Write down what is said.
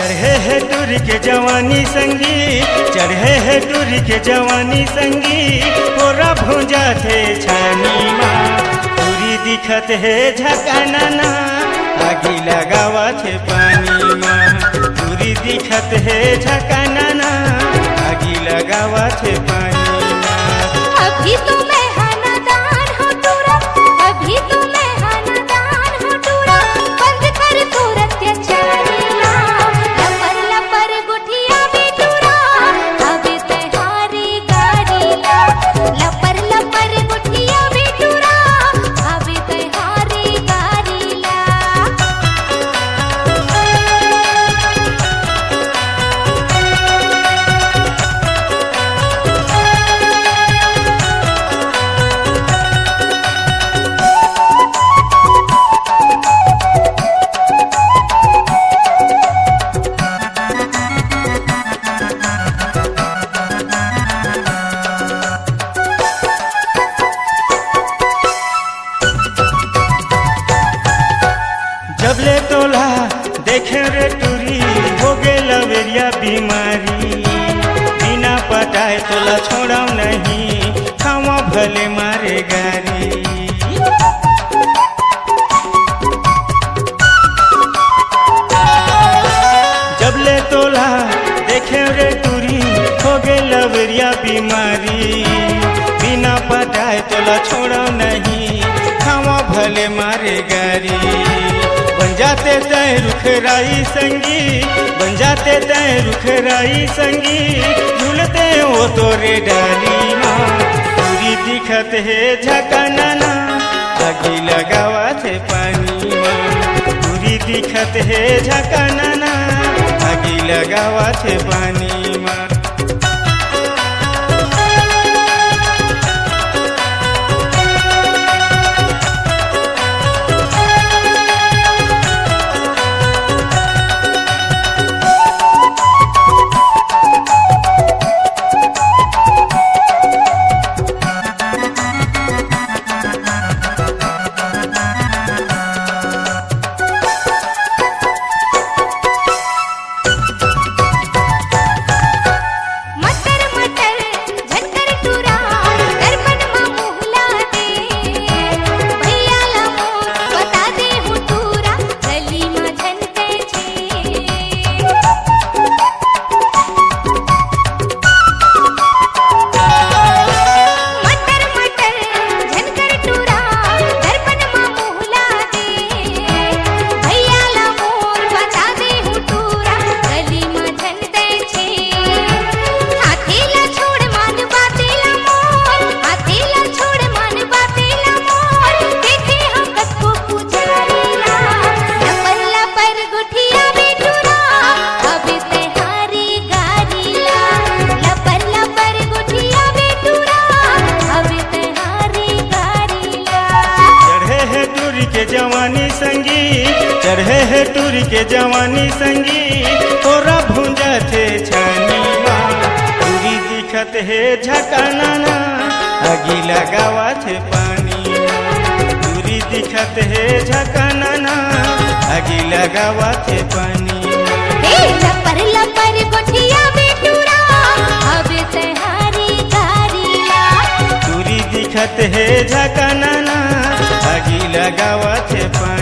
चढ़े है टूरी के जवानी संगी, चढ़े है टूरी के जवानी संगी, होरा भूंजा थे छानी माँ, टूरी दिखत है झकाना ना, आगी लगावा थे पानी माँ, टूरी दिखत है झकाना ना, आगी लगावा थे पानी माँ। अभी तो मैं हनादान हो टूरा, अभी तो मैं हनादान हो टूरा, बंद कर तोर अत्याचारी ना, लपर लपर गुठिया भी टूरा, अभी तेहारी गाड़ी ला, लपर लपर गुठिया भी टूरा, अभी तेहारी गाड़ी ला। जब ले तोला देखे रे टूरी, हो गे लवेरिया बीमारी, बिना पटाए तोला छोड़ाऊ नहीं, खावा भले मारे गारी। जब ले तोला देखे रे टूरी, हो गे लवेरिया बीमारी, बिना पटाए तोला छोड़ाऊ नहीं, खावा भले मारे गारी। बन जाते तय रुखराई संगी, बन जाते तय रुखराई संगी, झूलते वो तोरे डाली माँ, पूरी दिखत है झकाना ना, आगी लगावा थे पानी माँ, पूरी दिखत है झकाना ना, आगी लगावा थे पानी माँ। जवानी संगी, चढ़े है टूरी के जवानी संगी, तोरा भूंजा थे छानी माँ, टूरी दिखत है झकाना ना, आगी लगावा थे पानी माँ, टूरी दिखत है झकाना ना, आगी लगावा थे पानी माँ। लपर लपर गुठिया भी टूरा, अभी तेहारी गाड़ी ला, टूरी दिखत है झकाना ना, आगी लगावा थे पानी।